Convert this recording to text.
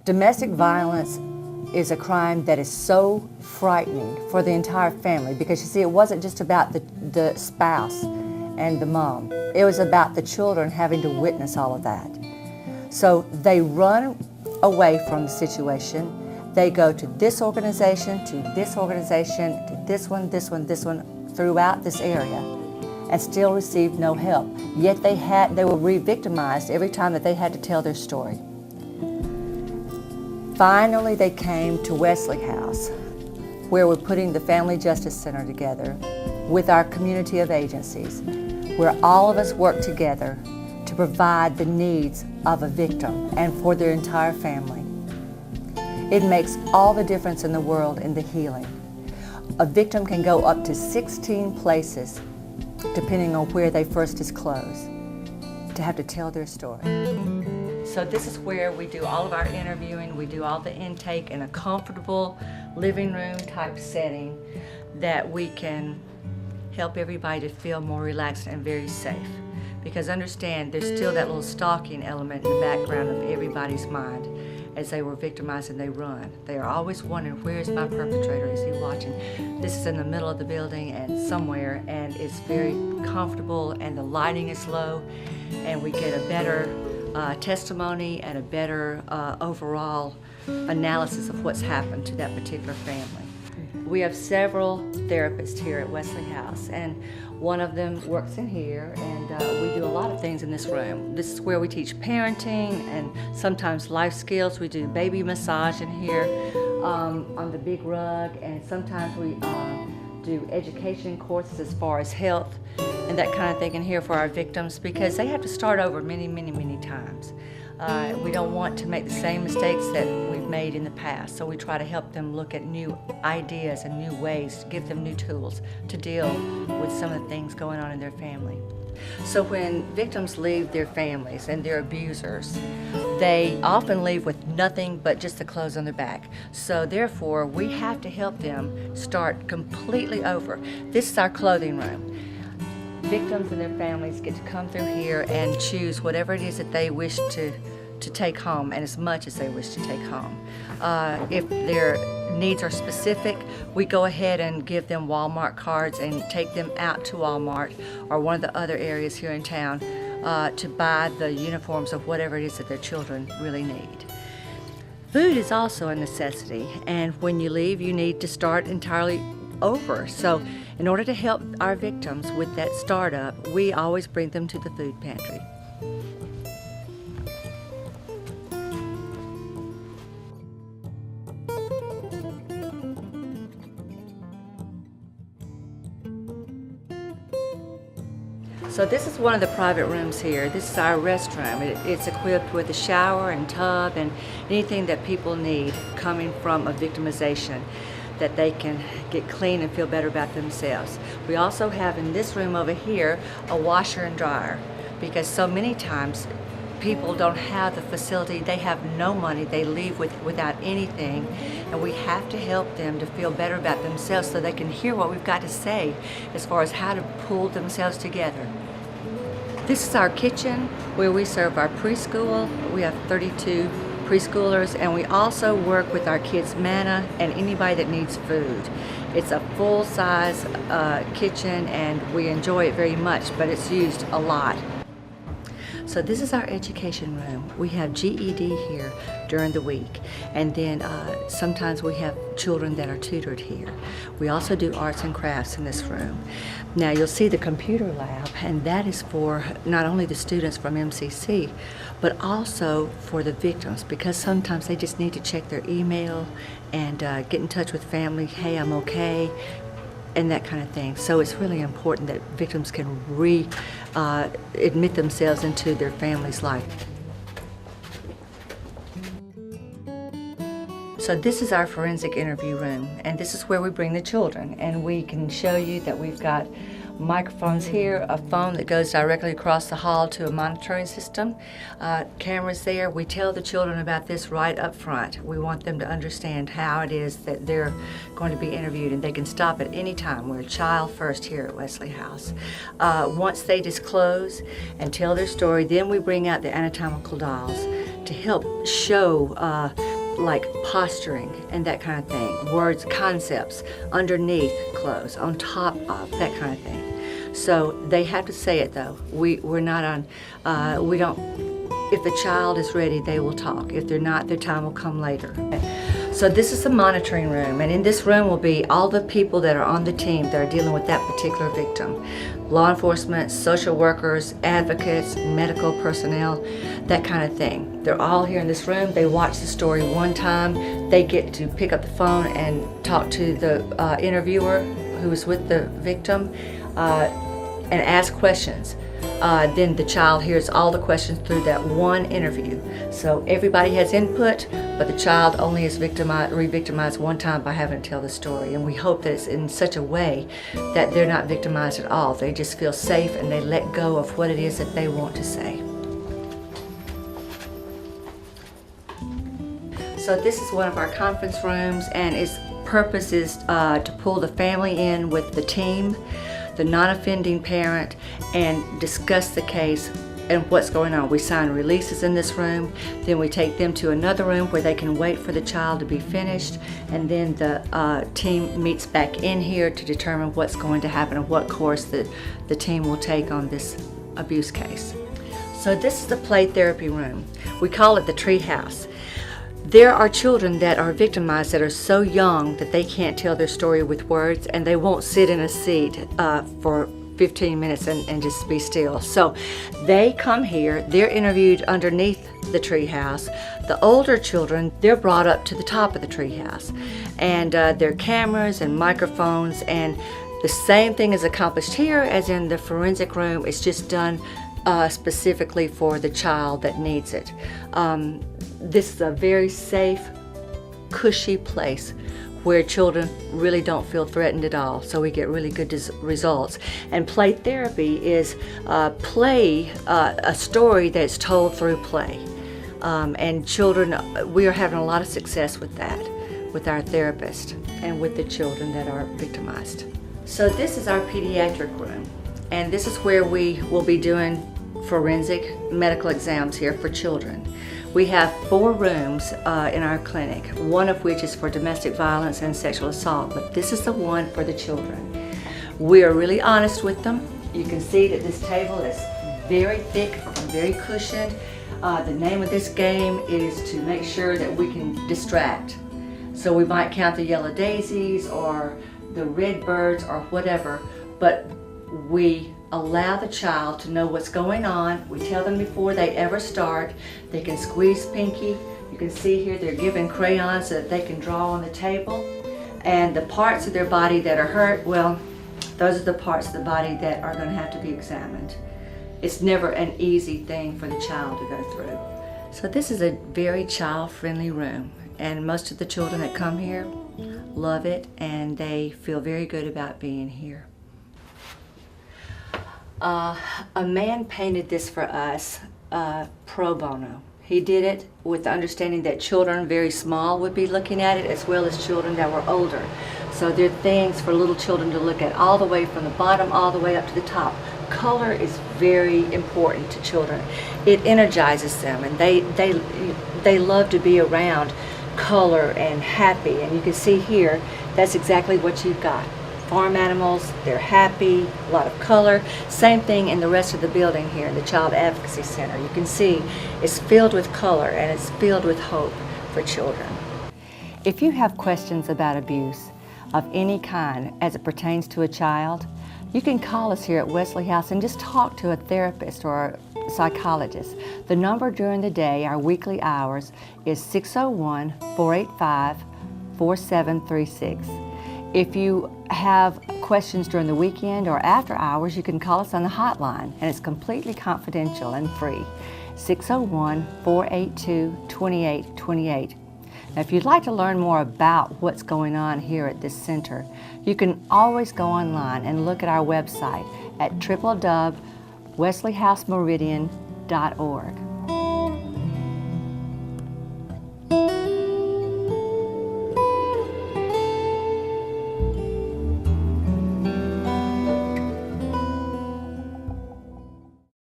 Domestic violence is a crime that is so frightening for the entire family, because you see, it wasn't just about the spouse and the mom. It was about the children having to witness all of that. So they run away from the situation. They go to this organization, to this organization, to this one, throughout this area, and still received no help. Yet they were re-victimized every time that they had to tell their story. Finally, they came to Wesley House, where we're putting the Family Justice Center together with our community of agencies, where all of us work together to provide the needs of a victim and for their entire family. It makes all the difference in the world in the healing. A victim can go up to 16 places, depending on where they first disclose, to have to tell their story. So this is where we do all of our interviewing, we do all the intake in a comfortable living room type setting that we can help everybody to feel more relaxed and very safe. Because understand, there's still that little stalking element in the background of everybody's mind. As they were victimized and they run. They are always wondering, where is my perpetrator? Is he watching? This is in the middle of the building and somewhere, and it's very comfortable and the lighting is low, and we get a better testimony and a better overall analysis of what's happened to that particular family. We have several therapists here at Wesley House, and one of them works in here, and we do a lot of things in this room. This is where we teach parenting and sometimes life skills. We do baby massage in here on the big rug, and sometimes we do education courses as far as health and that kind of thing in here for our victims, because they have to start over many times. We don't want to make the same mistakes that we've made in the past, so we try to help them look at new ideas and new ways, to give them new tools to deal with some of the things going on in their family. So when victims leave their families and their abusers, they often leave with nothing but just the clothes on their back. So therefore, we have to help them start completely over. This is our clothing room. Victims and their families get to come through here and choose whatever it is that they wish to take home, and as much as they wish to take home. If their needs are specific, we go ahead and give them Walmart cards and take them out to Walmart or one of the other areas here in town to buy the uniforms of whatever it is that their children really need. Food is also a necessity, and when you leave, you need to start entirely over. So in order to help our victims with that startup, we always bring them to the food pantry. So this is one of the private rooms here. This is our restroom. It's equipped with a shower and tub and anything that people need coming from a victimization, that they can get clean and feel better about themselves. We also have in this room over here a washer and dryer, because so many times people don't have the facility, they have no money, they leave without anything, and we have to help them to feel better about themselves so they can hear what we've got to say as far as how to pull themselves together. This is our kitchen where we serve our preschool. We have 32 preschoolers, and we also work with our kids' Manna and anybody that needs food. It's a full-size kitchen, and we enjoy it very much, but it's used a lot. So this is our education room. We have GED here during the week, and then sometimes we have children that are tutored here. We also do arts and crafts in this room. Now you'll see the computer lab, and that is for not only the students from MCC, but also for the victims, because sometimes they just need to check their email and get in touch with family, hey, I'm okay, and that kind of thing. So it's really important that victims can admit themselves into their family's life. So this is our forensic interview room, and this is where we bring the children, and we can show you that we've got microphones here, a phone that goes directly across the hall to a monitoring system, cameras there. We tell the children about this right up front. We want them to understand how it is that they're going to be interviewed, and they can stop at any time. We're a child first here at Wesley House. Once they disclose and tell their story, then we bring out the anatomical dolls to help show like posturing and that kind of thing, words, concepts, underneath clothes, on top of, that kind of thing. So they have to say it though. We're not on, we don't, if the child is ready, they will talk. If they're not, their time will come later. So this is the monitoring room, and in this room will be all the people that are on the team that are dealing with that particular victim. Law enforcement, social workers, advocates, medical personnel, that kind of thing. They're all here in this room. They watch the story one time. They get to pick up the phone and talk to the interviewer who is with the victim and ask questions. Then the child hears all the questions through that one interview. So everybody has input, but the child only is re-victimized one time by having to tell the story. And we hope that it's in such a way that they're not victimized at all. They just feel safe and they let go of what it is that they want to say. So this is one of our conference rooms, and its purpose is to pull the family in with the team, the non-offending parent, and discuss the case and what's going on. We sign releases in this room, then we take them to another room where they can wait for the child to be finished, and then the team meets back in here to determine what's going to happen and what course the team will take on this abuse case. So this is the play therapy room. We call it the tree house. There are children that are victimized that are so young that they can't tell their story with words, and they won't sit in a seat for 15 minutes and just be still. So they come here, they're interviewed underneath the tree house. The older children, they're brought up to the top of the tree house, and there are cameras and microphones, and the same thing is accomplished here as in the forensic room. It's just done specifically for the child that needs it. This is a very safe, cushy place where children really don't feel threatened at all, so we get really good results. And play therapy is a story that's told through play. And children, we are having a lot of success with that, with our therapist and with the children that are victimized. So this is our pediatric room, and this is where we will be doing forensic medical exams here for children. We have 4 rooms in our clinic, one of which is for domestic violence and sexual assault, but this is the one for the children. We are really honest with them. You can see that this table is very thick and very cushioned. The name of this game is to make sure that we can distract. So we might count the yellow daisies or the red birds or whatever, but we allow the child to know what's going on. We tell them before they ever start. They can squeeze Pinky. You can see here they're given crayons so that they can draw on the table. And the parts of their body that are hurt, well, those are the parts of the body that are going to have to be examined. It's never an easy thing for the child to go through. So this is a very child-friendly room, and most of the children that come here love it, and they feel very good about being here. A man painted this for us pro bono. He did it with the understanding that children very small would be looking at it, as well as children that were older. So there are things for little children to look at all the way from the bottom all the way up to the top. Color is very important to children. It energizes them, and they love to be around color and happy. And you can see here, that's exactly what you've got. Farm animals, they're happy, a lot of color. Same thing in the rest of the building here in the Child Advocacy Center. You can see it's filled with color and it's filled with hope for children. If you have questions about abuse of any kind as it pertains to a child, you can call us here at Wesley House and just talk to a therapist or a psychologist. The number during the day, our weekly hours, is 601-485-4736. If you have questions during the weekend or after hours, you can call us on the hotline, and it's completely confidential and free, 601-482-2828. Now, if you'd like to learn more about what's going on here at this center, you can always go online and look at our website at www.wesleyhousemeridian.org.